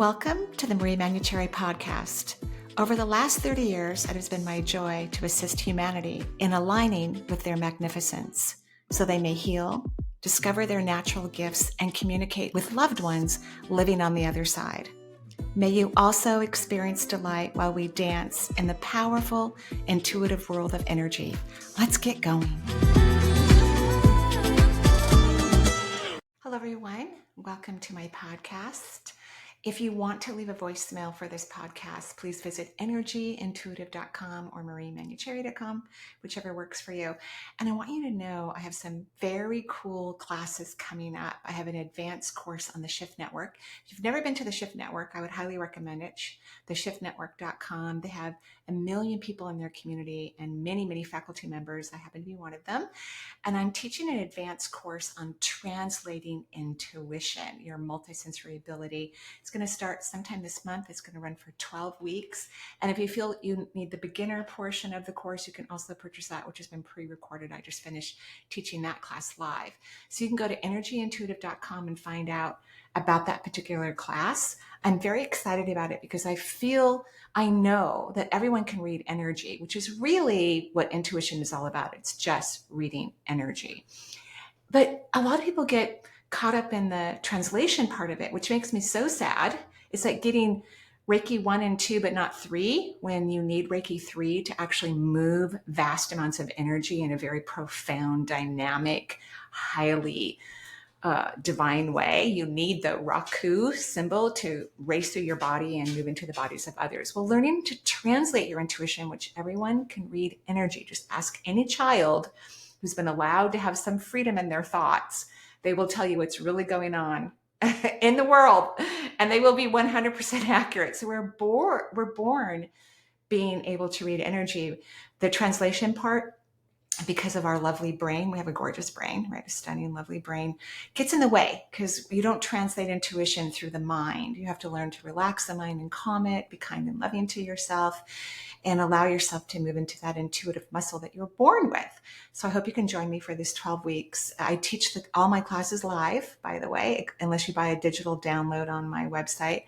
Welcome to the Manuchehri podcast. Over the last 30 years, it has been my joy to assist humanity in aligning with their magnificence so they may heal, discover their natural gifts, and communicate with loved ones living on the other side. May you also experience delight while we dance in the powerful, intuitive world of energy. Let's get going. Hello, everyone. Welcome to my podcast. If you want to leave a voicemail for this podcast, please visit energyintuitive.com or mariemanuchehri.com, whichever works for you. And I want you to know I have some very cool classes coming up. I have an advanced course on the Shift Network. If you've never been to the Shift Network, I would highly recommend it. theshiftnetwork.com. They have 1 million people in their community and many, many faculty members. I happen to be one of them. And I'm teaching an advanced course on translating intuition, your multisensory ability. It's going to start sometime this month. It's going to run for 12 weeks. And if you feel you need the beginner portion of the course, you can also purchase that, which has been pre-recorded. I just finished teaching that class live. So you can go to energyintuitive.com and find out about that particular class. I'm very excited about it because I know that everyone can read energy, which is really what intuition is all about. It's just reading energy. But a lot of people get caught up in the translation part of it, which makes me so sad. It's like getting Reiki 1 and 2, but not 3, when you need Reiki 3 to actually move vast amounts of energy in a very profound, dynamic, highly divine way. You need the Raku symbol to race through your body and move into the bodies of others. Well, learning to translate your intuition, which everyone can read energy. Just ask any child who's been allowed to have some freedom in their thoughts. They will tell you what's really going on in the world, and they will be 100% accurate. So we're born being able to read energy. The translation part, because of our lovely brain, we have a gorgeous brain, right? A stunning, lovely brain, gets in the way because you don't translate intuition through the mind. You have to learn to relax the mind and calm it, be kind and loving to yourself, and allow yourself to move into that intuitive muscle that you're born with. So I hope you can join me for this 12 weeks. I teach all my classes live, by the way, unless you buy a digital download on my website.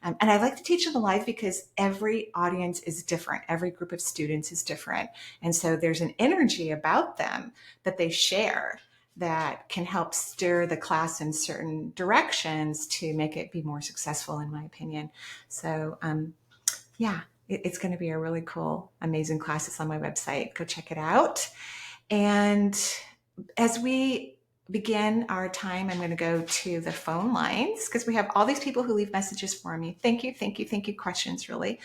And I like to teach them live because every audience is different. Every group of students is different. And so there's an energy about them that they share that can help steer the class in certain directions to make it be more successful, in my opinion. So, it's going to be a really cool, amazing class. It's on my website. Go check it out. And as we begin our time, I'm going to go to the phone lines because we have all these people who leave messages for me. Thank you. Questions, really.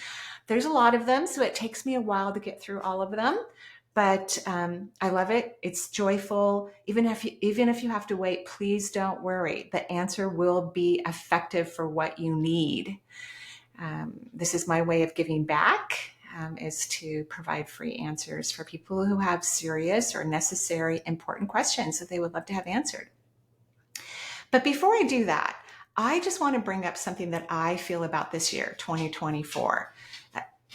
There's a lot of them, so it takes me a while to get through all of them. But I love it. It's joyful. Even if you have to wait, please don't worry. The answer will be effective for what you need. This is my way of giving back, is to provide free answers for people who have serious or necessary, important questions that they would love to have answered. But before I do that, I just want to bring up something that I feel about this year, 2024.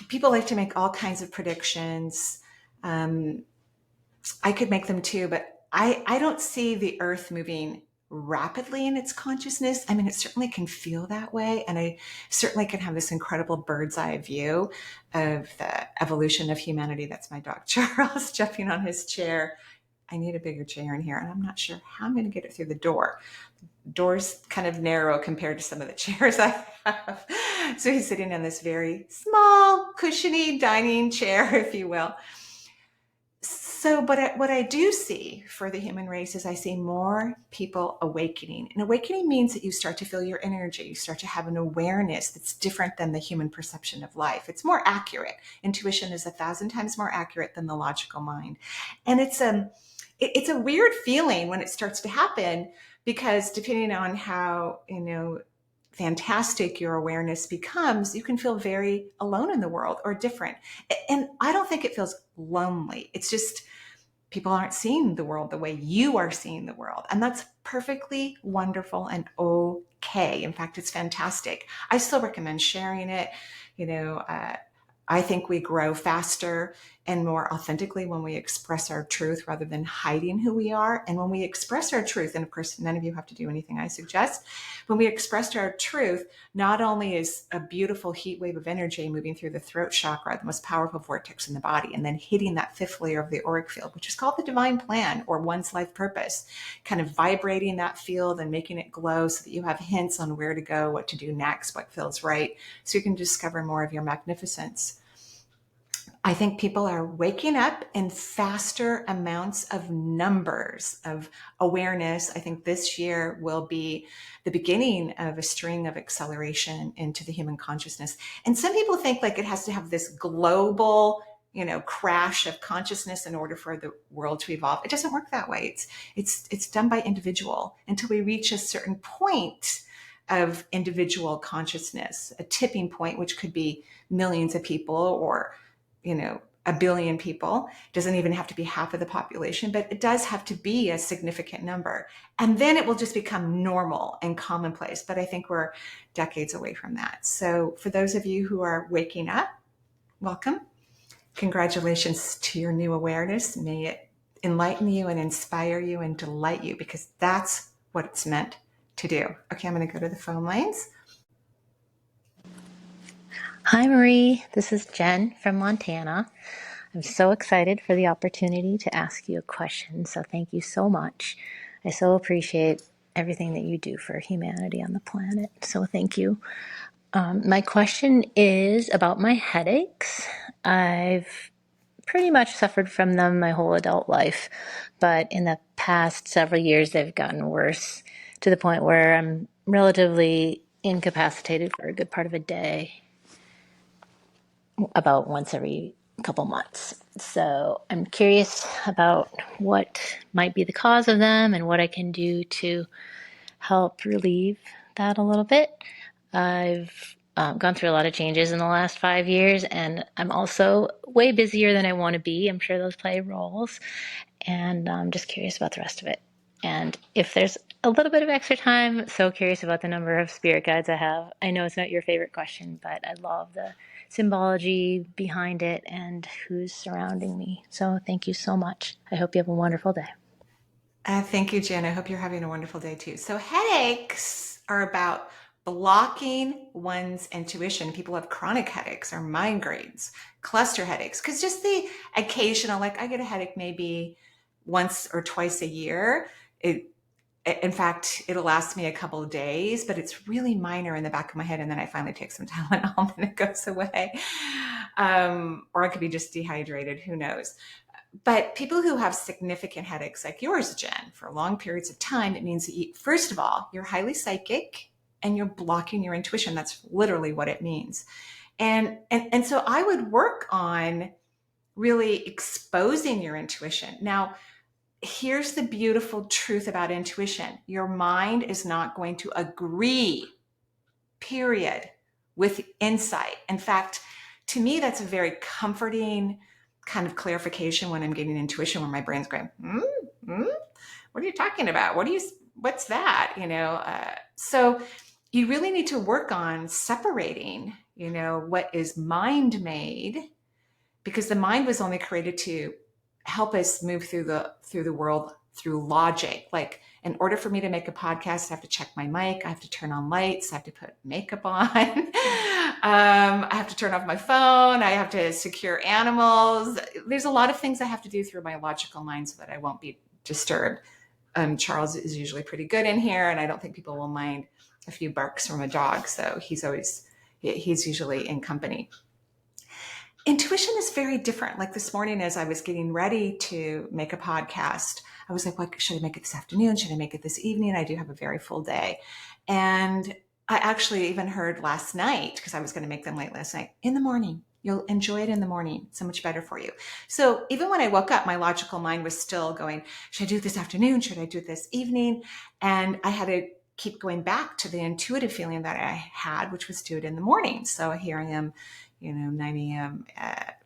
People like to make all kinds of predictions. I could make them too, but I don't see the earth moving rapidly in its consciousness. I mean, it certainly can feel that way. And I certainly can have this incredible bird's eye view of the evolution of humanity. That's my dog, Charles, jumping on his chair. I need a bigger chair in here, and I'm not sure how I'm going to get it through the door. The door's kind of narrow compared to some of the chairs I have. So he's sitting in this very small, cushiony dining chair, if you will. So, but what I do see for the human race is I see more people awakening. And awakening means that you start to feel your energy. You start to have an awareness that's different than the human perception of life. It's more accurate. Intuition is 1,000 times more accurate than the logical mind. And it's a weird feeling when it starts to happen, because depending on how, fantastic your awareness becomes, you can feel very alone in the world or different. And I don't think it feels lonely. It's just people aren't seeing the world the way you are seeing the world. And that's perfectly wonderful and okay. In fact, it's fantastic. I still recommend sharing it. I think we grow faster and more authentically when we express our truth rather than hiding who we are. And when we express our truth, and of course, none of you have to do anything I suggest, when we express our truth, not only is a beautiful heat wave of energy moving through the throat chakra, the most powerful vortex in the body, and then hitting that fifth layer of the auric field, which is called the divine plan or one's life purpose, kind of vibrating that field and making it glow so that you have hints on where to go, what to do next, what feels right, so you can discover more of your magnificence. I think people are waking up in faster amounts of numbers of awareness. I think this year will be the beginning of a string of acceleration into the human consciousness. And some people think like it has to have this global, crash of consciousness in order for the world to evolve. It doesn't work that way. It's done by individual until we reach a certain point of individual consciousness, a tipping point, which could be millions of people or a billion people. It doesn't even have to be half of the population, but it does have to be a significant number. And then it will just become normal and commonplace. But I think we're decades away from that. So for those of you who are waking up, welcome. Congratulations to your new awareness. May it enlighten you and inspire you and delight you, because that's what it's meant to do. Okay, I'm going to go to the phone lines. Hi, Marie. This is Jen from Montana. I'm so excited for the opportunity to ask you a question, so thank you so much. I so appreciate everything that you do for humanity on the planet, so thank you. My question is about my headaches. I've pretty much suffered from them my whole adult life, but in the past several years, they've gotten worse to the point where I'm relatively incapacitated for a good part of a day, about once every couple months. So I'm curious about what might be the cause of them and what I can do to help relieve that a little bit. I've gone through a lot of changes in the last 5 years, and I'm also way busier than I want to be. I'm sure those play roles, and I'm just curious about the rest of it. And if there's a little bit of extra time, so curious about the number of spirit guides I have. I know it's not your favorite question, but I love the symbology behind it and who's surrounding me. So thank you so much. I hope you have a wonderful day. Thank you, Jen. I hope you're having a wonderful day too. So headaches are about blocking one's intuition. People have chronic headaches or migraines, cluster headaches, because just the occasional, like I get a headache maybe once or twice a year. In fact, it'll last me a couple of days, but it's really minor in the back of my head. And then I finally take some Tylenol and it goes away. Or I could be just dehydrated, who knows? But people who have significant headaches like yours, Jen, for long periods of time, it means that first of all, you're highly psychic and you're blocking your intuition. That's literally what it means. And so I would work on really exposing your intuition. Now, here's the beautiful truth about intuition. Your mind is not going to agree, period, with insight. In fact, to me, that's a very comforting kind of clarification when I'm getting intuition, where my brain's going, what are you talking about? What's that? So you really need to work on separating, what is mind made, because the mind was only created to help us move through the world through logic. Like, in order for me to make a podcast, I have to check my mic, I have to turn on lights, I have to put makeup on, I have to turn off my phone, I have to secure animals. There's a lot of things I have to do through my logical mind so that I won't be disturbed. Charles is usually pretty good in here, and I don't think people will mind a few barks from a dog, so he's usually in company. Intuition is very different. Like this morning, as I was getting ready to make a podcast, I was like, what, should I make it this afternoon? Should I make it this evening? I do have a very full day. And I actually even heard last night, because I was going to make them late last night, in the morning. You'll enjoy it in the morning. So much better for you. So even when I woke up, my logical mind was still going, should I do it this afternoon? Should I do it this evening? And I had to keep going back to the intuitive feeling that I had, which was do it in the morning. So here I am, 9 a.m.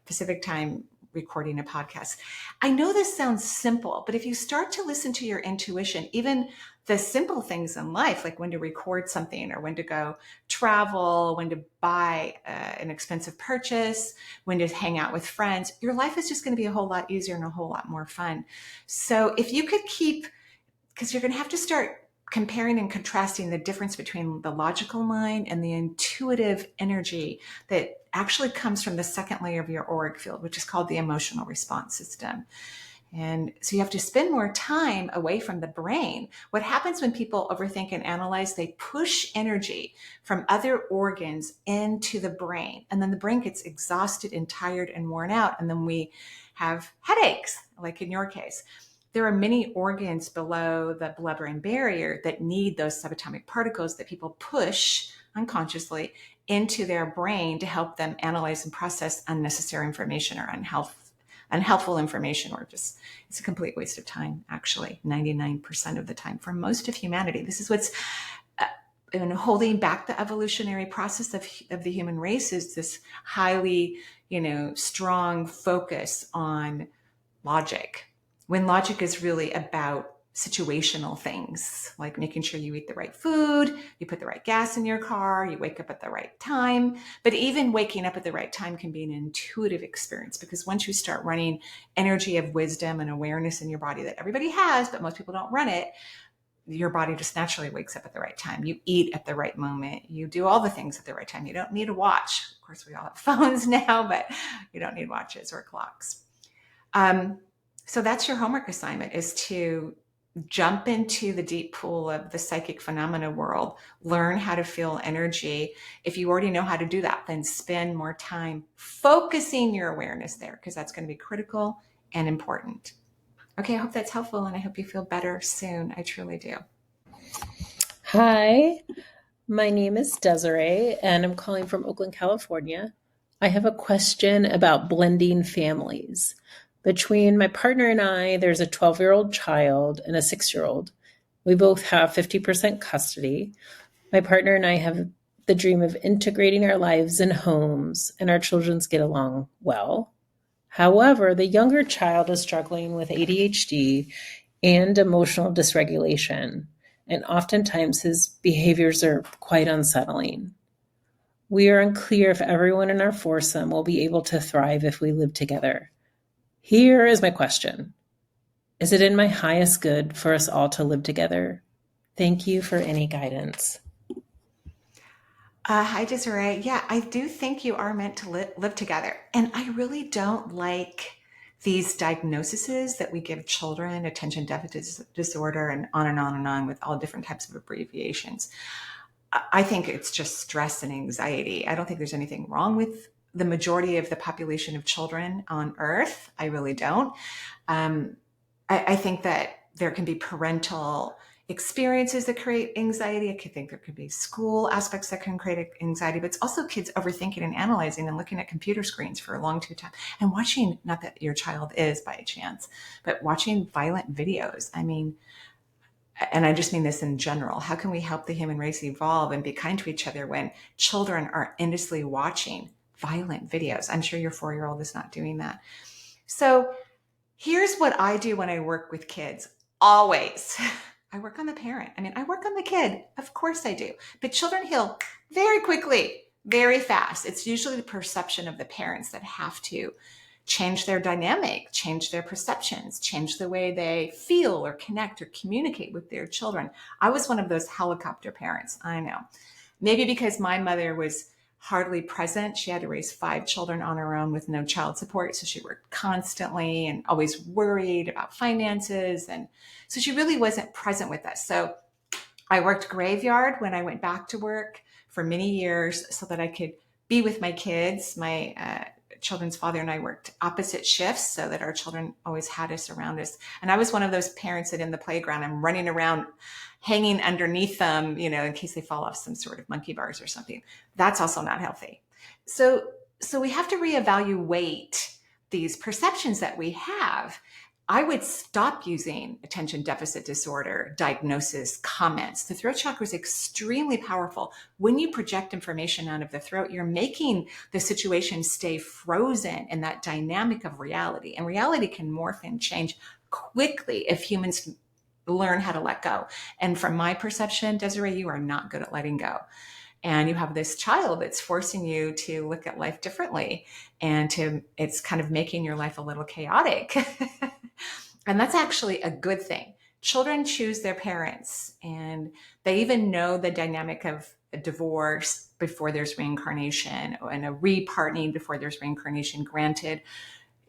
Pacific time, recording a podcast. I know this sounds simple, but if you start to listen to your intuition, even the simple things in life, like when to record something or when to go travel, when to buy an expensive purchase, when to hang out with friends, your life is just going to be a whole lot easier and a whole lot more fun. So if you could keep, because you're going to have to start comparing and contrasting the difference between the logical mind and the intuitive energy that actually comes from the second layer of your auric field, which is called the emotional response system. And so you have to spend more time away from the brain. What happens when people overthink and analyze, they push energy from other organs into the brain. And then the brain gets exhausted and tired and worn out. And then we have headaches, like in your case. There are many organs below the blood-brain barrier that need those subatomic particles that people push unconsciously into their brain to help them analyze and process unnecessary information or unhelpful information, or just it's a complete waste of time, actually, 99% of the time for most of humanity. This is what's holding back the evolutionary process of the human race, is this highly, strong focus on logic, when logic is really about situational things, like making sure you eat the right food, you put the right gas in your car, you wake up at the right time. But even waking up at the right time can be an intuitive experience, because once you start running energy of wisdom and awareness in your body that everybody has, but most people don't run it, your body just naturally wakes up at the right time. You eat at the right moment. You do all the things at the right time. You don't need a watch. Of course, we all have phones now, but you don't need watches or clocks. So that's your homework assignment, is to jump into the deep pool of the psychic phenomena world, learn how to feel energy. If you already know how to do that, then spend more time focusing your awareness there, because that's going to be critical and important. Okay, I hope that's helpful, and I hope you feel better soon. I truly do. Hi, my name is Desiree, and I'm calling from Oakland, California. I have a question about blending families. Between my partner and I, there's a 12-year-old child and a 6-year-old. We both have 50% custody. My partner and I have the dream of integrating our lives and homes, and our children get along well. However, the younger child is struggling with ADHD and emotional dysregulation, and oftentimes his behaviors are quite unsettling. We are unclear if everyone in our foursome will be able to thrive if we live together. Here is my question. Is it in my highest good for us all to live together? Thank you for any guidance. Hi, Desiree. Yeah, I do think you are meant to live together. And I really don't like these diagnoses that we give children, attention deficit disorder, and on and on with all different types of abbreviations. I think it's just stress and anxiety. I don't think there's anything wrong with the majority of the population of children on Earth. I really don't. I think that there can be parental experiences that create anxiety. I think there could be school aspects that can create anxiety, but it's also kids overthinking and analyzing and looking at computer screens for a long time and watching, not that your child is by chance, but watching violent videos. I mean, and I just mean this in general, how can we help the human race evolve and be kind to each other when children are endlessly watching violent videos? I'm sure your 4-year-old is not doing that. So here's what I do when I work with kids. Always. I work on the parent. I work on the kid. Of course I do. But children heal very quickly, very fast. It's usually the perception of the parents that have to change their dynamic, change their perceptions, change the way they feel or connect or communicate with their children. I was one of those helicopter parents. I know. Maybe because my mother was hardly present. She had to raise 5 children on her own with no child support. So she worked constantly and always worried about finances. And so she really wasn't present with us. So I worked graveyard when I went back to work for many years so that I could be with my kids. My children's father and I worked opposite shifts so that our children always had us around us. And I was one of those parents that in the playground, I'm running around hanging underneath them, in case they fall off some sort of monkey bars or something. That's also not healthy. So we have to reevaluate these perceptions that we have. I would stop using attention deficit disorder diagnosis comments. The throat chakra is extremely powerful. When you project information out of the throat, you're making the situation stay frozen in that dynamic of reality. And reality can morph and change quickly if humans learn how to let go. And from my perception, Desiree, you are not good at letting go. And you have this child that's forcing you to look at life differently, and it's kind of making your life a little chaotic. And that's actually a good thing. Children choose their parents, and they even know the dynamic of a divorce before there's reincarnation, and a repartnering before there's reincarnation. Granted,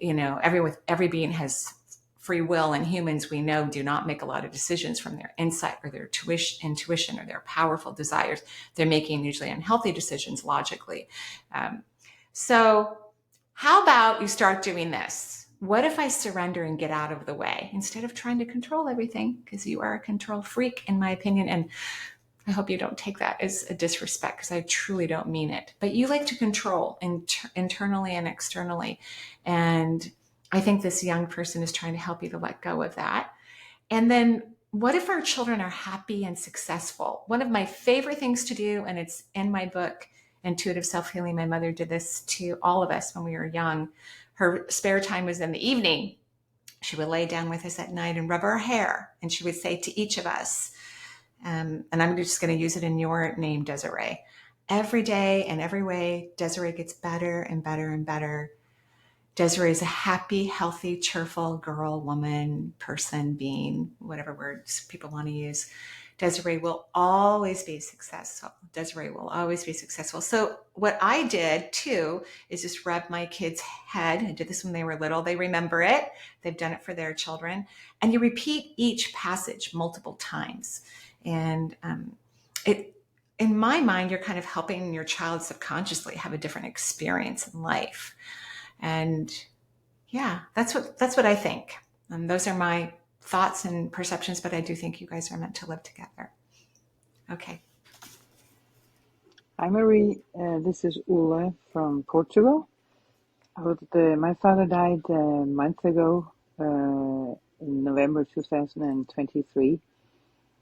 every being has free will, and humans, we know, do not make a lot of decisions from their insight or their intuition or their powerful desires. They're making usually unhealthy decisions logically. So how about you start doing this? What if I surrender and get out of the way instead of trying to control everything? Because you are a control freak, in my opinion. And I hope you don't take that as a disrespect, because I truly don't mean it. But you like to control internally and externally. And I think this young person is trying to help you to let go of that. And then what if our children are happy and successful? One of my favorite things to do, and it's in my book, Intuitive Self-Healing. My mother did this to all of us when we were young. Her spare time was in the evening. She would lay down with us at night and rub our hair. And she would say to each of us, and I'm just going to use it in your name, Desiree, every day and every way, Desiree gets better and better and better. Desiree is a happy, healthy, cheerful girl, woman, person, being, whatever words people want to use. Desiree will always be successful. Desiree will always be successful. So what I did too is just rub my kids' head. I did this when they were little. They remember it. They've done it for their children. And you repeat each passage multiple times. And in my mind, you're kind of helping your child subconsciously have a different experience in life. And yeah, that's what I think. And those are my thoughts and perceptions, but I do think you guys are meant to live together. Okay. Hi, Marie. This is Ula from Portugal. My father died a month ago, in November 2023.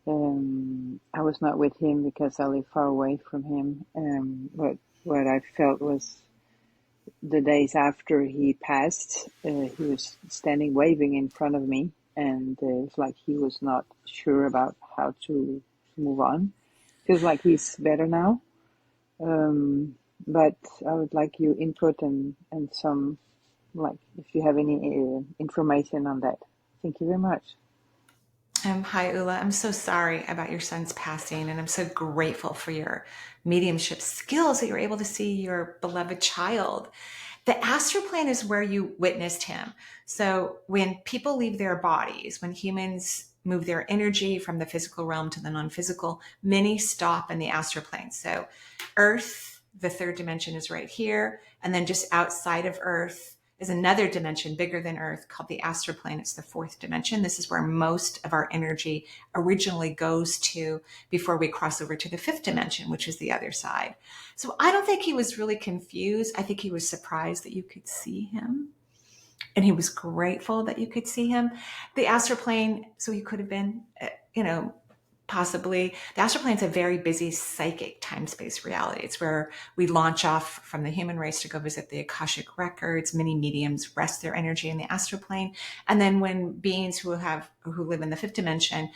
I was not with him because I live far away from him. But what I felt was the days after he passed, he was standing waving in front of me, and it was like he was not sure about how to move on. Feels like he's better now. But I would like your input and some, like, if you have any information on that. Thank you very much. Hi, Ula. I'm so sorry about your son's passing, and I'm so grateful for your mediumship skills that you're able to see your beloved child. The Astroplane is where you witnessed him. So when people leave their bodies, when humans move their energy from the physical realm to the non-physical, many stop in the Astroplane. So Earth, the third dimension, is right here. And then just outside of Earth is another dimension bigger than Earth called the Astroplane. It's the fourth dimension. This is where most of our energy originally goes to before we cross over to the fifth dimension, which is the other side. So I don't think he was really confused. I think he was surprised that you could see him. And he was grateful that you could see him. The Astroplane, so he could have been, possibly. The Astroplane is a very busy psychic time-space reality. It's where we launch off from the human race to go visit the Akashic records. Many mediums rest their energy in the Astroplane. And then when beings who live in the fifth dimension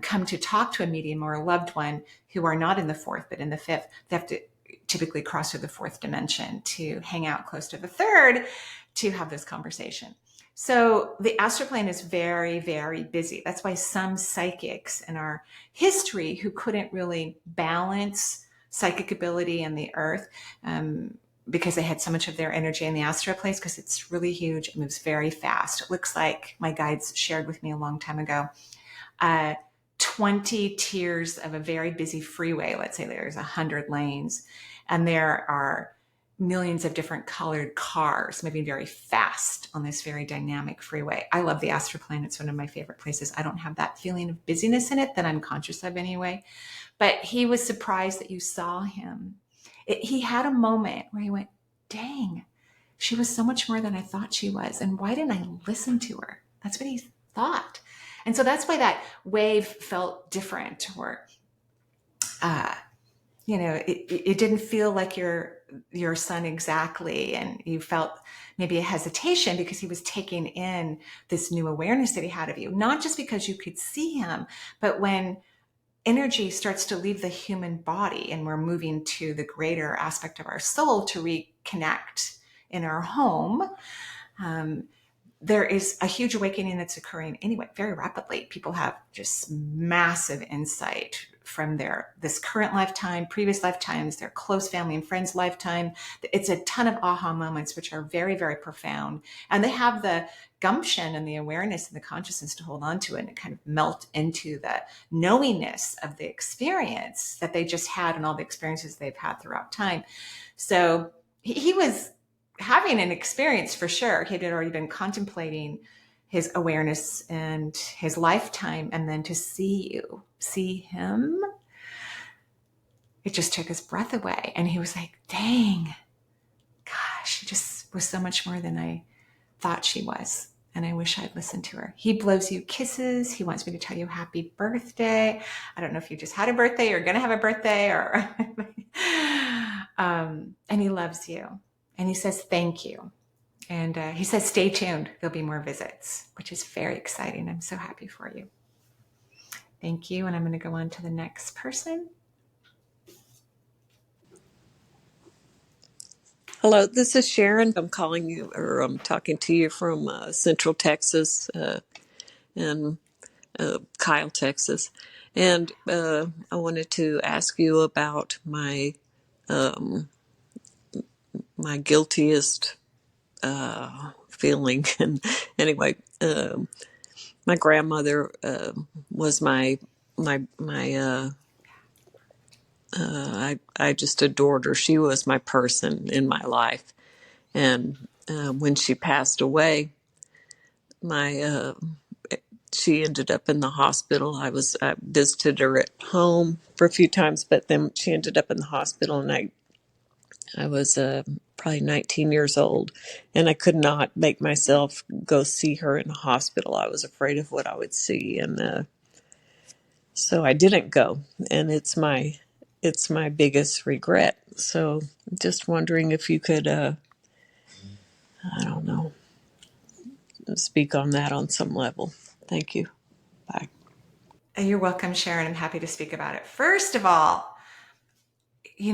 come to talk to a medium or a loved one who are not in the fourth but in the fifth, they have to typically cross through the fourth dimension to hang out close to the third to have this conversation. So the Astroplane is very, very busy. That's why some psychics in our history who couldn't really balance psychic ability in the Earth, because they had so much of their energy in the Astroplane, because it's really huge. It moves very fast. It looks like my guides shared with me a long time ago, 20 tiers of a very busy freeway. Let's say there's 100 lanes, and there are millions of different colored cars moving very fast on this very dynamic freeway. I love the Astroplane. It's one of my favorite places. I don't have that feeling of busyness in it that I'm conscious of anyway. But he was surprised that you saw him. He had a moment where he went, dang, she was so much more than I thought she was. And why didn't I listen to her? That's what he thought. And so that's why that wave felt different, or, it didn't feel like your your son exactly, and you felt maybe a hesitation because he was taking in this new awareness that he had of you, not just because you could see him, but when energy starts to leave the human body and we're moving to the greater aspect of our soul to reconnect in our home, there is a huge awakening that's occurring anyway, very rapidly. People have just massive insight from this current lifetime, previous lifetimes, their close family and friends lifetime. It's a ton of aha moments, which are very, very profound. And they have the gumption and the awareness and the consciousness to hold on to it and kind of melt into the knowingness of the experience that they just had and all the experiences they've had throughout time. So he was having an experience for sure. He had already been contemplating his awareness and his lifetime, and then to see him, it just took his breath away. And he was like, dang, gosh, she just was so much more than I thought she was. And I wish I'd listened to her. He blows you kisses. He wants me to tell you happy birthday. I don't know if you just had a birthday or going to have a birthday, or and he loves you. And he says, thank you. And he says, stay tuned. There'll be more visits, which is very exciting. I'm so happy for you. Thank you. And I'm going to go on to the next person. Hello, this is Sharon. I'm calling you, or I'm talking to you from Central Texas and Kyle, Texas. And I wanted to ask you about my guiltiest feeling. And anyway, my grandmother was I just adored her. She was my person in my life. And when she passed away, she ended up in the hospital. I visited her at home for a few times, but then she ended up in the hospital, and I was probably 19 years old, and I could not make myself go see her in a hospital. I was afraid of what I would see, and so I didn't go, and it's my biggest regret. So just wondering if you could, I don't know, speak on that on some level. Thank you. Bye. You're welcome, Sharon. I'm happy to speak about it. First of all,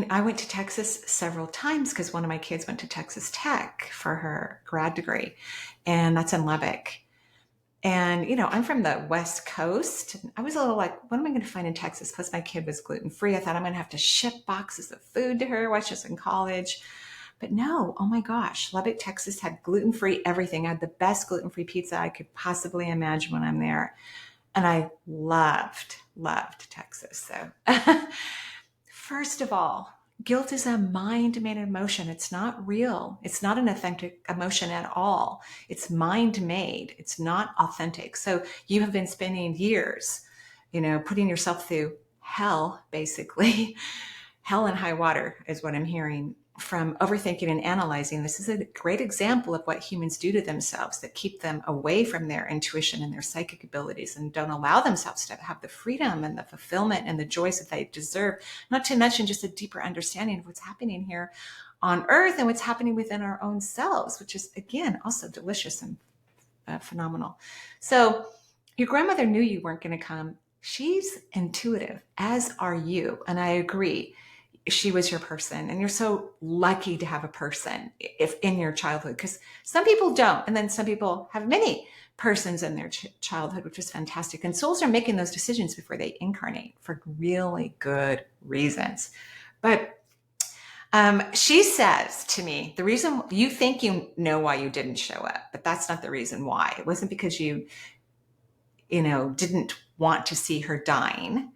I went to Texas several times because one of my kids went to Texas Tech for her grad degree, and that's in Lubbock. And, I'm from the West Coast. I was a little like, what am I going to find in Texas? Plus, my kid was gluten-free. I thought I'm going to have to ship boxes of food to her while she was in college. But no, oh my gosh, Lubbock, Texas had gluten-free everything. I had the best gluten-free pizza I could possibly imagine when I'm there. And I loved Texas. So first of all, guilt is a mind-made emotion. It's not real. It's not an authentic emotion at all. It's mind-made. It's not authentic. So you have been spending years, putting yourself through hell, basically. Hell and high water is what I'm hearing from overthinking and analyzing. This is a great example of what humans do to themselves that keep them away from their intuition and their psychic abilities, and don't allow themselves to have the freedom and the fulfillment and the joys that they deserve, not to mention just a deeper understanding of what's happening here on earth and what's happening within our own selves, which is, again, also delicious and phenomenal. So your grandmother knew you weren't going to come. She's intuitive, as are you. And I agree. She was your person, and you're so lucky to have a person if in your childhood, because some people don't, and then some people have many persons in their childhood, which is fantastic. And souls are making those decisions before they incarnate for really good reasons. But she says to me, the reason you think you know why you didn't show up, but that's not the reason why. It wasn't because you didn't want to see her dying.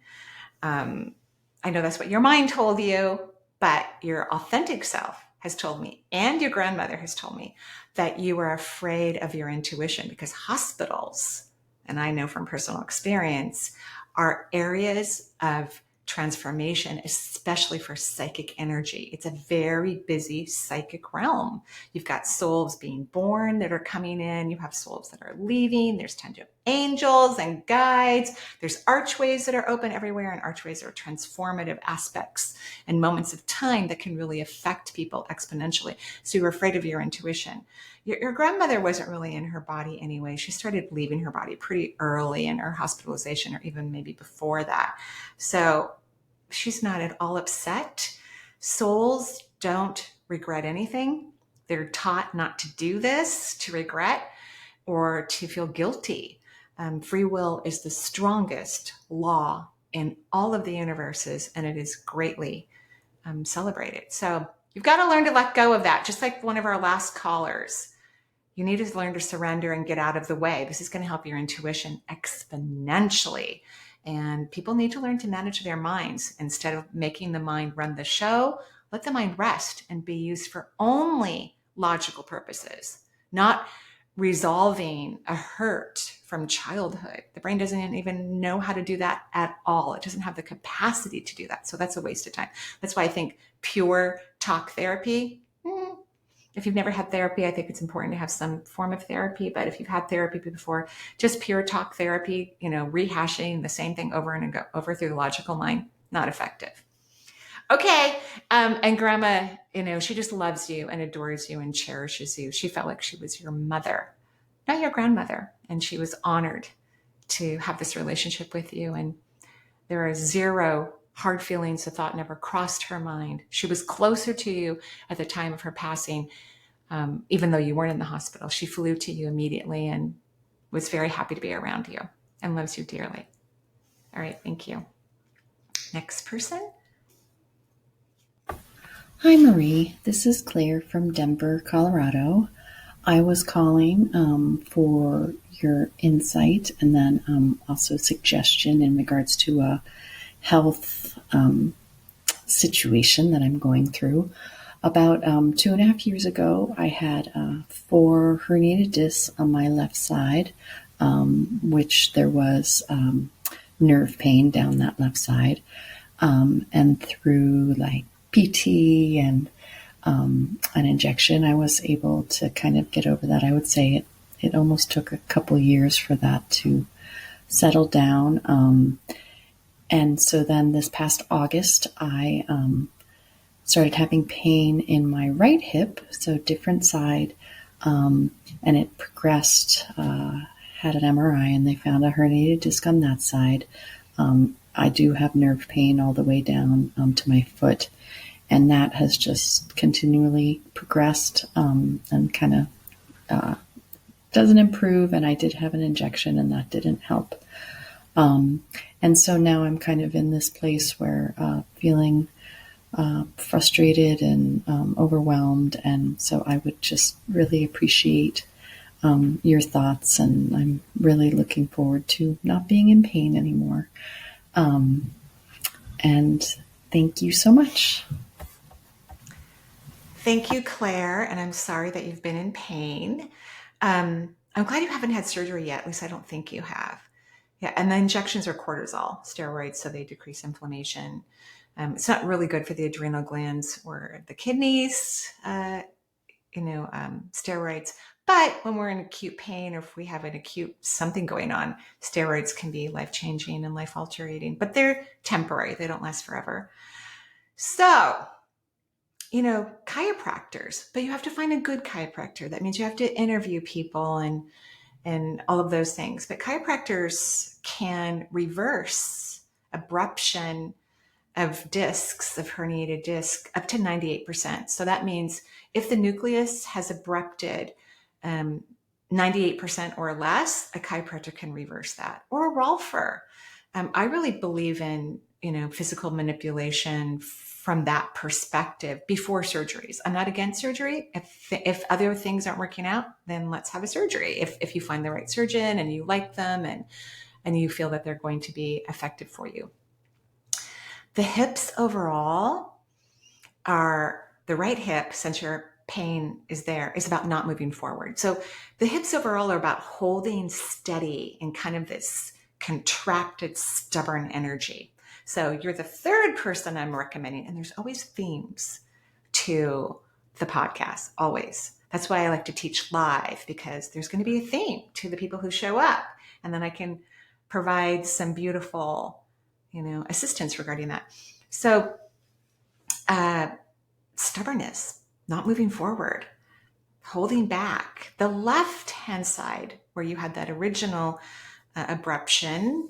I know that's what your mind told you, but your authentic self has told me, and your grandmother has told me, that you were afraid of your intuition, because hospitals, and I know from personal experience, are areas of transformation, especially for psychic energy. It's a very busy psychic realm. You've got souls being born that are coming in. You have souls that are leaving. There's angels and guides. There's archways that are open everywhere, and archways are transformative aspects and moments of time that can really affect people exponentially. So you're afraid of your intuition. Your grandmother wasn't really in her body anyway. She started leaving her body pretty early in her hospitalization, or even maybe before that. So she's not at all upset. Souls don't regret anything. They're taught not to do this, to regret, or to feel guilty. Free will is the strongest law in all of the universes, and it is greatly celebrated. So you've got to learn to let go of that, just like one of our last callers. You need to learn to surrender and get out of the way. This is going to help your intuition exponentially. And people need to learn to manage their minds. Instead of making the mind run the show, let the mind rest and be used for only logical purposes, not resolving a hurt from childhood. The brain doesn't even know how to do that at all. It doesn't have the capacity to do that. So that's a waste of time. That's why I think pure talk therapy, if you've never had therapy, I think it's important to have some form of therapy. But if you've had therapy before, just pure talk therapy, rehashing the same thing over and over through the logical mind, not effective. Okay. And grandma, she just loves you and adores you and cherishes you. She felt like she was your mother, not your grandmother. And she was honored to have this relationship with you. And there are zero hard feelings. The thought never crossed her mind. She was closer to you at the time of her passing, even though you weren't in the hospital. She flew to you immediately and was very happy to be around you and loves you dearly. All right, thank you. Next person. Hi, Marie. This is Claire from Denver, Colorado. I was calling for your insight and then also suggestion in regards to a health situation that I'm going through. About 2.5 years ago, I had 4 herniated discs on my left side, which there was nerve pain down that left side. And through PT and an injection, I was able to kind of get over that. I would say it almost took a couple years for that to settle down. And so then this past August, I started having pain in my right hip, so different side, and it progressed, had an MRI, and they found a herniated disc on that side. I do have nerve pain all the way down to my foot, and that has just continually progressed and kind of doesn't improve, and I did have an injection, and that didn't help. And so now I'm kind of in this place where feeling frustrated and overwhelmed, and so I would just really appreciate your thoughts, and I'm really looking forward to not being in pain anymore. And thank you so much. Thank you, Claire, and I'm sorry that you've been in pain. I'm glad you haven't had surgery yet. At least I don't think you have. Yeah, and the injections are cortisol steroids, so they decrease inflammation. It's not really good for the adrenal glands or the kidneys, steroids. But when we're in acute pain, or if we have an acute something going on, steroids can be life-changing and life-altering, but they're temporary. They don't last forever. So, chiropractors, but you have to find a good chiropractor. That means you have to interview people and all of those things. But chiropractors can reverse abruption of discs, of herniated disc, up to 98%. So that means if the nucleus has abrupted 98% or less, a chiropractor can reverse that, or a rolfer. I really believe in, physical manipulation from that perspective before surgeries. I'm not against surgery. If other things aren't working out, then let's have a surgery. If you find the right surgeon and you like them and you feel that they're going to be effective for you. The hips overall are the right hip, since your pain is there, is about not moving forward. So the hips overall are about holding steady in kind of this contracted, stubborn energy. So you're the third person I'm recommending, and there's always themes to the podcast, always. That's why I like to teach live, because there's going to be a theme to the people who show up. and then I can provide some beautiful, assistance regarding that. So, stubbornness, not moving forward, holding back. The left hand side, where you had that original abruption,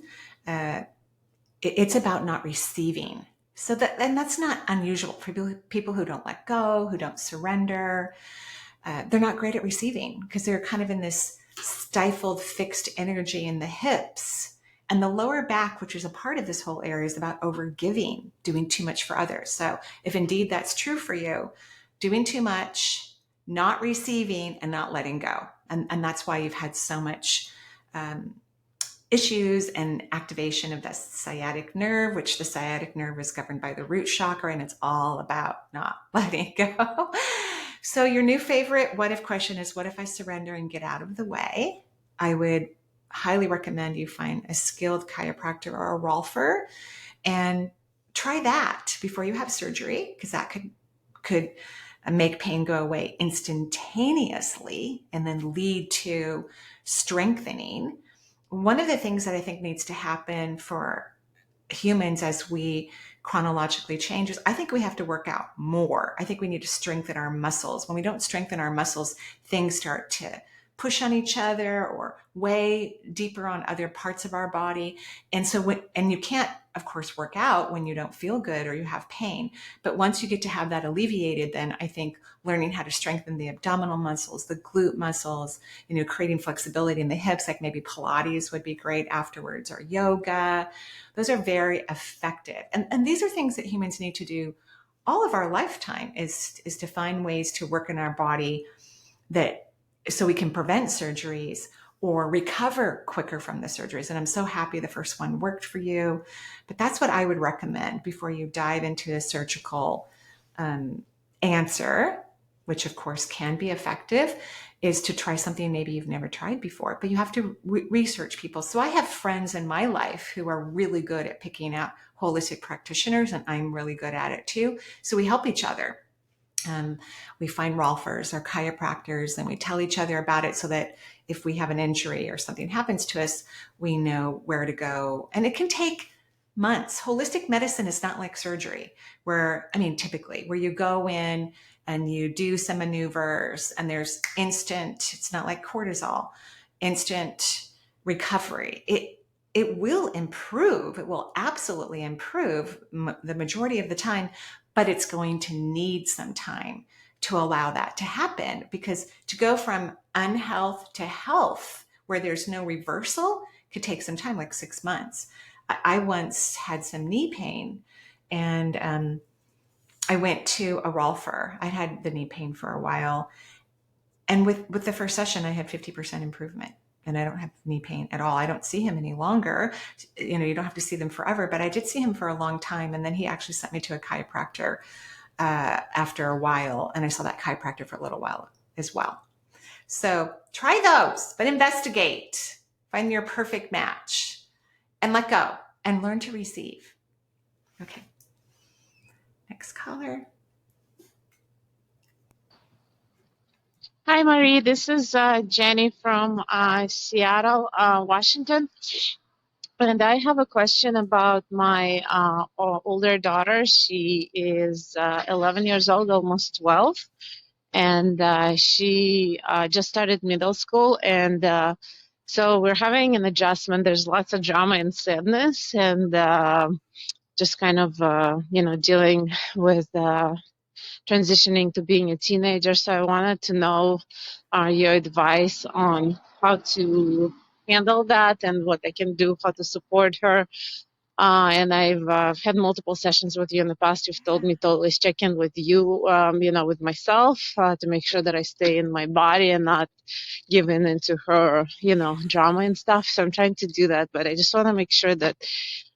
it's about not receiving. And that's not unusual for people who don't let go, who don't surrender. They're not great at receiving because they're kind of in this stifled, fixed energy in the hips. And the lower back, which is a part of this whole area, is about overgiving, doing too much for others. So if indeed that's true for you, doing too much, not receiving, and not letting go. And that's why you've had so much issues and activation of the sciatic nerve, which the sciatic nerve is governed by the root chakra, and it's all about not letting go. So your new favorite what if question is, what if I surrender and get out of the way? I would highly recommend you find a skilled chiropractor or a rolfer and try that before you have surgery, because that could make pain go away instantaneously and then lead to strengthening. One of the things that I think needs to happen for humans as we chronologically change is I think we have to work out more. I think we need to strengthen our muscles. When we don't strengthen our muscles, things start to push on each other or weigh deeper on other parts of our body. And so and you can't, of course, work out when you don't feel good or you have pain. But once you get to have that alleviated, then I think learning how to strengthen the abdominal muscles, the glute muscles, creating flexibility in the hips, like maybe Pilates would be great afterwards, or yoga. Those are very effective. And these are things that humans need to do all of our lifetime is to find ways to work in our body so we can prevent surgeries or recover quicker from the surgeries. And I'm so happy the first one worked for you. But that's what I would recommend before you dive into a surgical answer, which of course can be effective, is to try something maybe you've never tried before. But you have to research people. So I have friends in my life who are really good at picking out holistic practitioners, and I'm really good at it too. So we help each other. We find rolfers or chiropractors, and we tell each other about it so that if we have an injury or something happens to us, we know where to go. And it can take months. Holistic medicine is not like surgery typically where you go in and you do some maneuvers and there's it's not like cortisol, instant recovery. It will improve. It will absolutely improve the majority of the time, but it's going to need some time to allow that to happen, because to go from unhealth to health where there's no reversal could take some time, like 6 months. I once had some knee pain and I went to a rolfer. I had the knee pain for a while. And with the first session, I had 50% improvement. And I don't have knee pain at all. I don't see him any longer. You don't have to see them forever, but I did see him for a long time. And then he actually sent me to a chiropractor after a while. And I saw that chiropractor for a little while as well. So try those, but investigate. Find your perfect match and let go and learn to receive. Okay. Next caller. Hi, Marie. This is Jenny from Seattle, Washington. And I have a question about my older daughter. She is 11 years old, almost 12. And she just started middle school. And so we're having an adjustment. There's lots of drama and sadness and just kind of, dealing with transitioning to being a teenager. So I wanted to know your advice on how to handle that and what I can do, how to support her. And I've had multiple sessions with you in the past. You've told me to always check in with you, with myself to make sure that I stay in my body and not giving into her, drama and stuff. So I'm trying to do that, but I just want to make sure that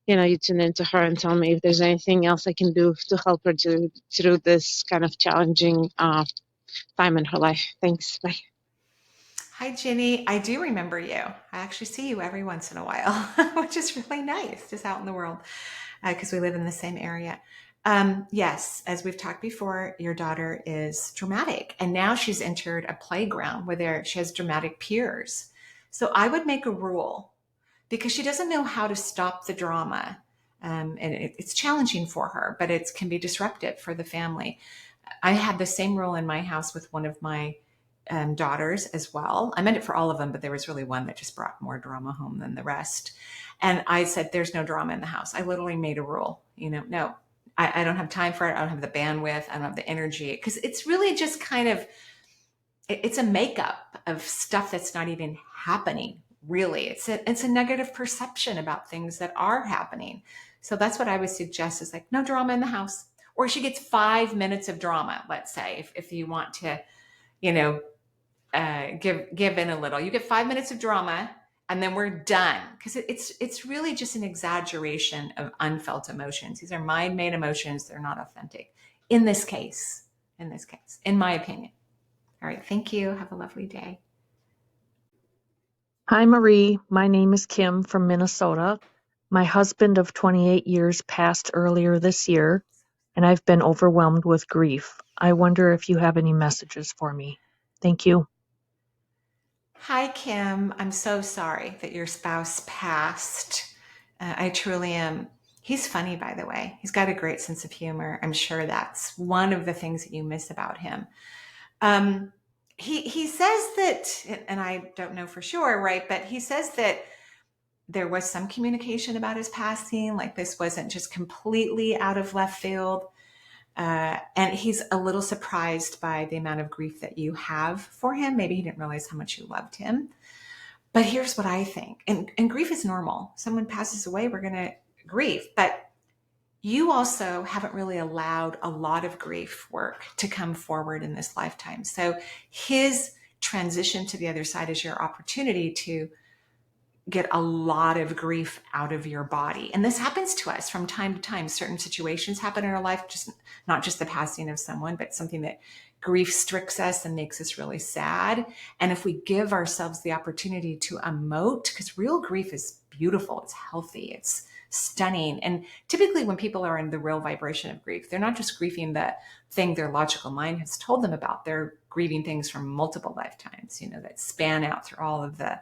you tune into her and tell me if there's anything else I can do to help her through this kind of challenging time in her life. Thanks. Bye. Hi, Jenny. I do remember you. I actually see you every once in a while, which is really nice, just out in the world, because we live in the same area. Yes, as we've talked before, your daughter is dramatic, and now she's entered a playground where she has dramatic peers. So I would make a rule because she doesn't know how to stop the drama. And it's challenging for her, but it can be disruptive for the family. I had the same rule in my house with one of my daughters as well. I meant it for all of them, but there was really one that just brought more drama home than the rest. And I said, there's no drama in the house. I literally made a rule, no, I don't have time for it. I don't have the bandwidth. I don't have the energy, because it's really just kind of, it's a makeup of stuff that's not even happening. Really, it's a negative perception about things that are happening. So that's what I would suggest, is like, no drama in the house. Or she gets 5 minutes of drama, let's say, if you want to, give in a little. You get 5 minutes of drama, and then we're done, because it's really just an exaggeration of unfelt emotions. These are mind-made emotions. They're not authentic in this case, in my opinion. All right, thank you. Have a lovely day. Hi, Marie. My name is Kim from Minnesota. My husband of 28 years passed earlier this year, and I've been overwhelmed with grief. I wonder if you have any messages for me. Thank you. Hi, Kim. I'm so sorry that your spouse passed. I truly am. He's funny, by the way. He's got a great sense of humor. I'm sure that's one of the things that you miss about him. He says that, and I don't know for sure, right? But he says that there was some communication about his passing, like this wasn't just completely out of left field. And he's a little surprised by the amount of grief that you have for him. Maybe he didn't realize how much you loved him. But here's what I think. And grief is normal. Someone passes away, we're going to grieve. But you also haven't really allowed a lot of grief work to come forward in this lifetime. So his transition to the other side is your opportunity to get a lot of grief out of your body. And this happens to us from time to time. Certain situations happen in our life, just not just the passing of someone, but something that grief strikes us and makes us really sad. And if we give ourselves the opportunity to emote, because real grief is beautiful, it's healthy, it's stunning. And typically when people are in the real vibration of grief, they're not just grieving the thing their logical mind has told them about. They're grieving things from multiple lifetimes, that span out through all of the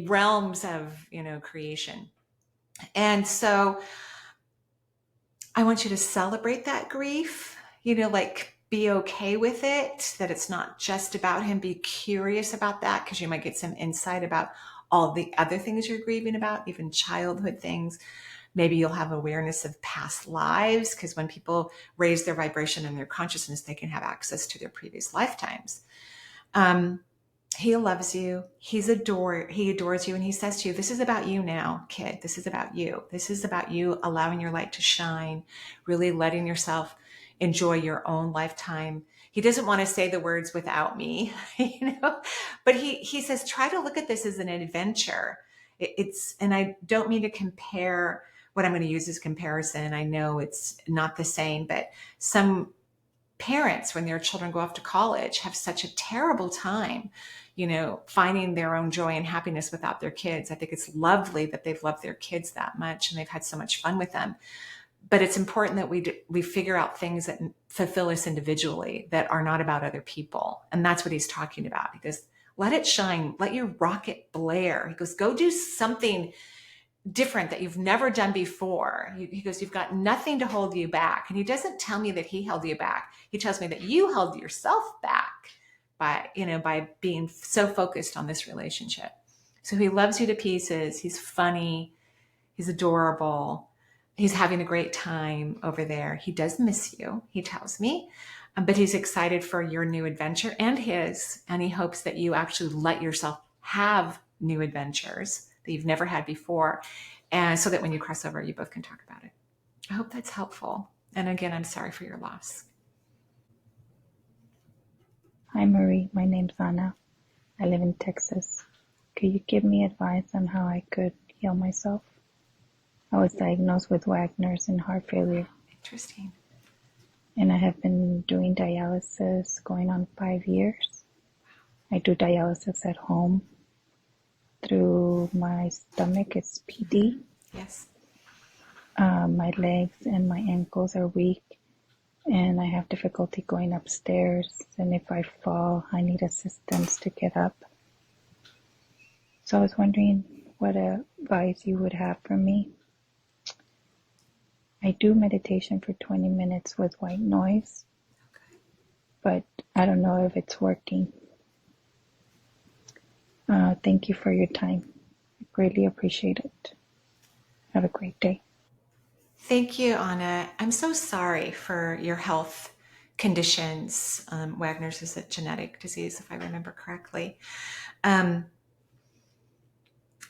realms of creation. And so I want you to celebrate that grief, like be okay with it, that it's not just about him. Be curious about that, because you might get some insight about all the other things you're grieving about, even childhood things. Maybe you'll have awareness of past lives, because when people raise their vibration and their consciousness, they can have access to their previous lifetimes. He loves you. He adores you. And he says to you, this is about you now, kid. This is about you. This is about you allowing your light to shine, really letting yourself enjoy your own lifetime. He doesn't want to say the words without me, but he says, try to look at this as an adventure. And I don't mean to compare what I'm going to use as comparison. I know it's not the same, but some parents, when their children go off to college, have such a terrible time, finding their own joy and happiness without their kids. I think it's lovely that they've loved their kids that much and they've had so much fun with them. But it's important that we figure out things that fulfill us individually, that are not about other people. And that's what he's talking about. He goes, let it shine, let your rocket blare. He goes, go do something different that you've never done before. He goes, you've got nothing to hold you back. And he doesn't tell me that he held you back. He tells me that you held yourself back by being so focused on this relationship. So he loves you to pieces. He's funny. He's adorable. He's having a great time over there. He does miss you, he tells me, but he's excited for your new adventure and his, and he hopes that you actually let yourself have new adventures that you've never had before, and so that when you cross over, you both can talk about it. I hope that's helpful. And again, I'm sorry for your loss. Hi Marie, my name's Anna. I live in Texas. Could you give me advice on how I could heal myself? I was diagnosed with Wagner's and heart failure. Interesting. And I have been doing dialysis going on 5 years. I do dialysis at home. Through my stomach, it's PD. Yes. My legs and my ankles are weak. And I have difficulty going upstairs. And if I fall, I need assistance to get up. So I was wondering what advice you would have for me. I do meditation for 20 minutes with white noise, but I don't know if it's working. Thank you for your time. I greatly appreciate it. Have a great day. Thank you, Anna. I'm so sorry for your health conditions. Wagner's is a genetic disease, if I remember correctly. And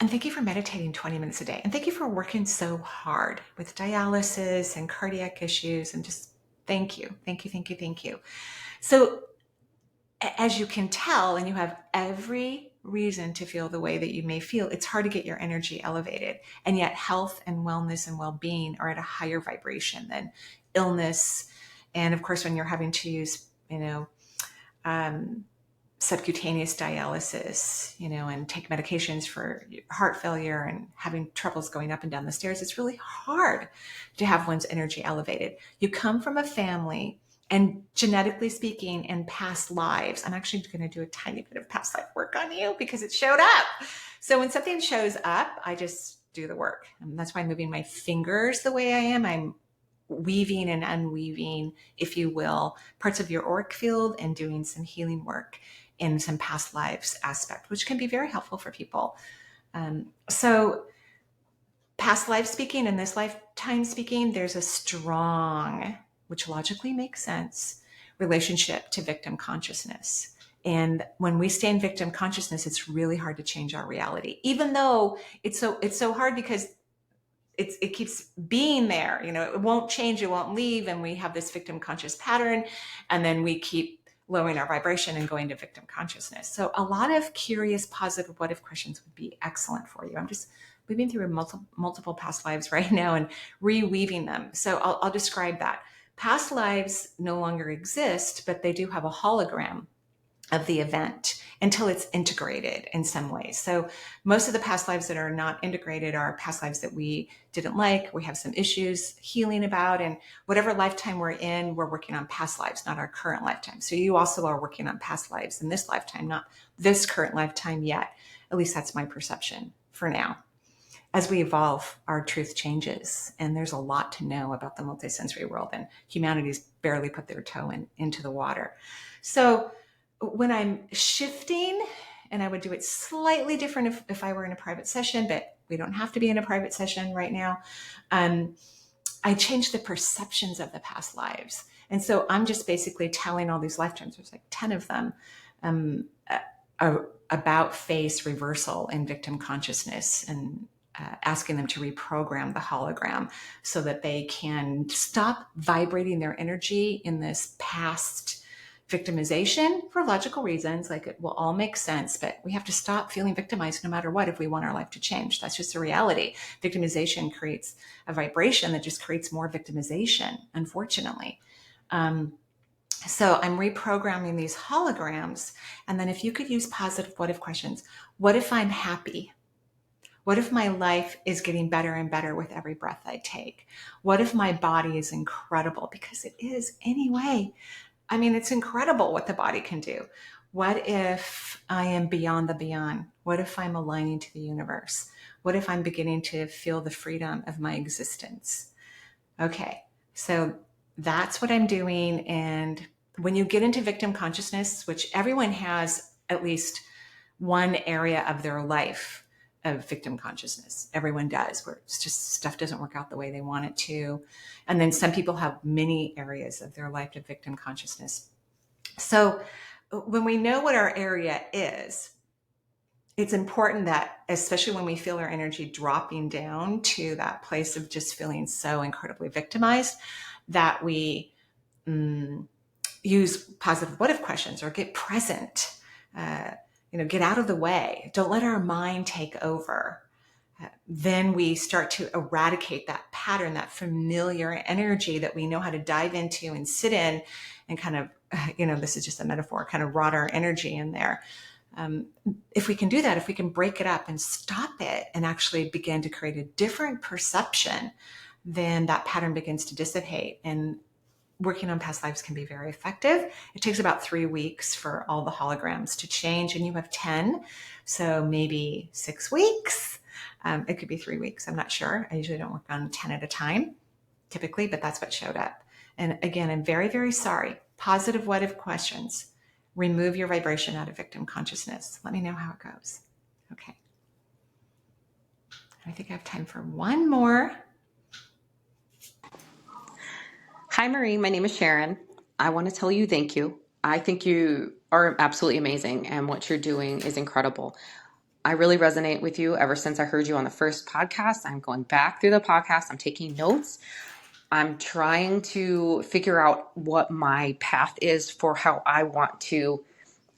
thank you for meditating 20 minutes a day. And thank you for working so hard with dialysis and cardiac issues. And just thank you, thank you, thank you, thank you. So, as you can tell, and you have every reason to feel the way that you may feel, it's hard to get your energy elevated. And yet health and wellness and well-being are at a higher vibration than illness. And of course, when you're having to use, subcutaneous dialysis, and take medications for heart failure and having troubles going up and down the stairs, it's really hard to have one's energy elevated. You come from a family, and genetically speaking, in past lives, I'm actually going to do a tiny bit of past life work on you because it showed up. So when something shows up, I just do the work. And that's why I'm moving my fingers the way I am. I'm weaving and unweaving, if you will, parts of your auric field and doing some healing work in some past lives aspect, which can be very helpful for people. So past life speaking and this lifetime speaking, there's a strong, which logically makes sense, relationship to victim consciousness. And when we stay in victim consciousness, it's really hard to change our reality, even though it's so hard because it keeps being there. It won't change, it won't leave. And we have this victim conscious pattern, and then we keep lowering our vibration and going to victim consciousness. So a lot of curious, positive what if questions would be excellent for you. I'm just moving through multiple past lives right now and reweaving them. So I'll describe that. Past lives no longer exist, but they do have a hologram of the event until it's integrated in some ways. So most of the past lives that are not integrated are past lives that we didn't like, we have some issues healing about, and whatever lifetime we're in, we're working on past lives, not our current lifetime. So you also are working on past lives in this lifetime, not this current lifetime yet. At least that's my perception for now. As we evolve, our truth changes, and there's a lot to know about the multisensory world, and humanity's barely put their toe into the water. So when I'm shifting, and I would do it slightly different if I were in a private session, but we don't have to be in a private session right now. I change the perceptions of the past lives. And so I'm just basically telling all these lifetimes, there's like 10 of them, about face reversal in victim consciousness, and asking them to reprogram the hologram so that they can stop vibrating their energy in this past victimization for logical reasons. Like, it will all make sense, but we have to stop feeling victimized no matter what if we want our life to change. That's just the reality. Victimization creates a vibration that just creates more victimization, unfortunately. So I'm reprogramming these holograms. And then if you could use positive what if questions, what if I'm happy? What if my life is getting better and better with every breath I take? What if my body is incredible? Because it is anyway. I mean, it's incredible what the body can do. What if I am beyond the beyond? What if I'm aligning to the universe? What if I'm beginning to feel the freedom of my existence? Okay, so that's what I'm doing. And when you get into victim consciousness, which everyone has at least one area of their life of victim consciousness. Everyone does, where it's just stuff doesn't work out the way they want it to. And then some people have many areas of their life of victim consciousness. So when we know what our area is, it's important that, especially when we feel our energy dropping down to that place of just feeling so incredibly victimized, that we use positive what if questions or get present. Get out of the way. Don't let our mind take over. Then we start to eradicate that pattern, that familiar energy that we know how to dive into and sit in and kind of, this is just a metaphor, kind of rot our energy in there. If we can do that, if we can break it up and stop it and actually begin to create a different perception, then that pattern begins to dissipate. And working on past lives can be very effective. It takes about 3 weeks for all the holograms to change, and you have 10, so maybe 6 weeks. It could be 3 weeks. I'm not sure. I usually don't work on 10 at a time, typically, but that's what showed up. And again, I'm very, very sorry. Positive what if questions. Remove your vibration out of victim consciousness. Let me know how it goes. Okay. I think I have time for one more. Hi, Marie. My name is Sharon. I want to tell you thank you. I think you are absolutely amazing, and what you're doing is incredible. I really resonate with you ever since I heard you on the first podcast. I'm going back through the podcast. I'm taking notes. I'm trying to figure out what my path is for how I want to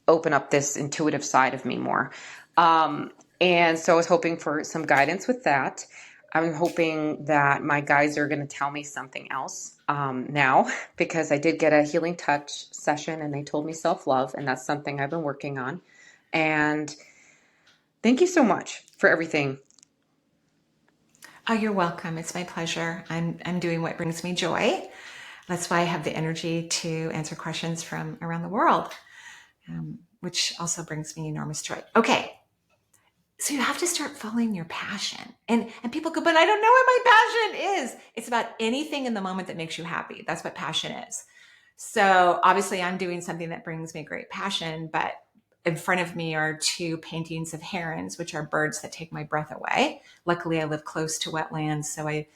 open up this intuitive side of me more. And so I was hoping for some guidance with that. I'm hoping that my guides are going to tell me something else now, because I did get a healing touch session and they told me self-love, and that's something I've been working on. And thank you so much for everything. Oh, you're welcome. It's my pleasure. I'm doing what brings me joy. That's why I have the energy to answer questions from around the world, which also brings me enormous joy. Okay. So you have to start following your passion. And people go, but I don't know what my passion is. It's about anything in the moment that makes you happy. That's what passion is. So obviously I'm doing something that brings me great passion, but in front of me are 2 paintings of herons, which are birds that take my breath away. Luckily, I live close to wetlands, so I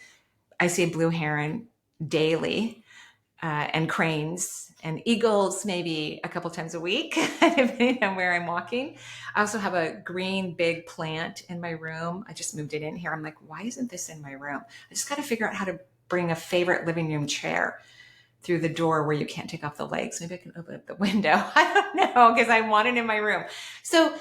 see a blue heron daily, and cranes and eagles maybe a couple times a week, depending on where I'm walking. I also have a green big plant in my room. I just moved it in here. I'm like, why isn't this in my room? I just got to figure out how to bring a favorite living room chair through the door where you can't take off the legs. Maybe I can open up the window. I don't know, because I want it in my room. So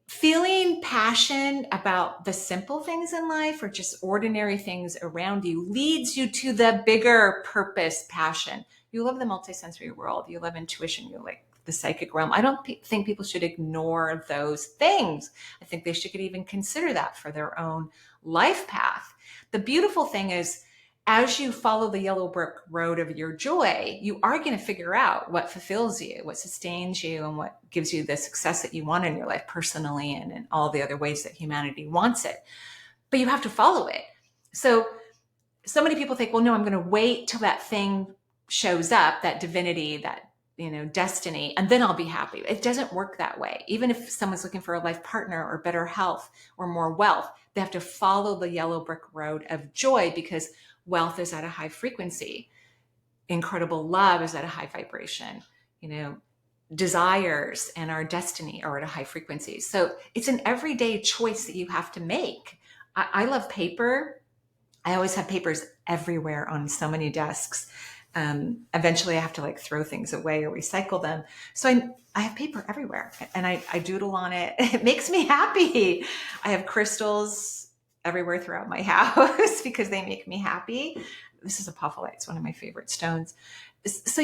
feeling passion about the simple things in life or just ordinary things around you leads you to the bigger purpose passion. You love the multisensory world. You love intuition. You like the psychic realm. I don't think people should ignore those things. I think they should even consider that for their own life path. The beautiful thing is, as you follow the yellow brick road of your joy, you are going to figure out what fulfills you, what sustains you, and what gives you the success that you want in your life personally and in all the other ways that humanity wants it. But you have to follow it. So many people think, well, no, I'm going to wait till that thing shows up, that divinity, that destiny, and then I'll be happy. It doesn't work that way. Even if someone's looking for a life partner or better health or more wealth, they have to follow the yellow brick road of joy, because wealth is at a high frequency. Incredible love is at a high vibration. Desires and our destiny are at a high frequency. So it's an everyday choice that you have to make. I love paper. I always have papers everywhere on so many desks. Eventually I have to throw things away or recycle them. So I have paper everywhere, and I doodle on it. It makes me happy. I have crystals everywhere throughout my house because they make me happy. This is a apophyllite. It's one of my favorite stones. So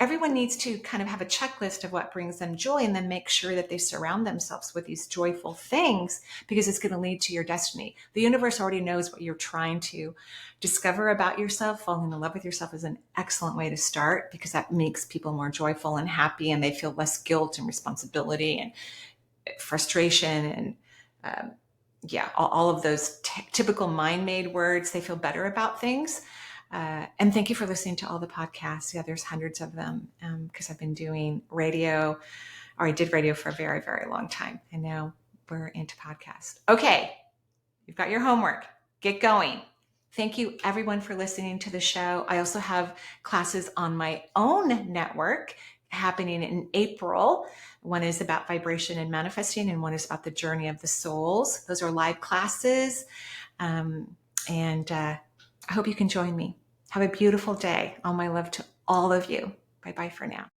everyone needs to kind of have a checklist of what brings them joy, and then make sure that they surround themselves with these joyful things, because it's going to lead to your destiny. The universe already knows what you're trying to discover about yourself. Falling in love with yourself is an excellent way to start, because that makes people more joyful and happy, and they feel less guilt and responsibility and frustration and all of those typical mind-made words. They feel better about things. And thank you for listening to all the podcasts. Yeah, there's hundreds of them, because I've been doing radio, or I did radio for a very, very long time. And now we're into podcasts. Okay, you've got your homework. Get going. Thank you, everyone, for listening to the show. I also have classes on my own network happening in April. One is about vibration and manifesting, and one is about the journey of the souls. Those are live classes. I hope you can join me. Have a beautiful day. All my love to all of you. Bye-bye for now.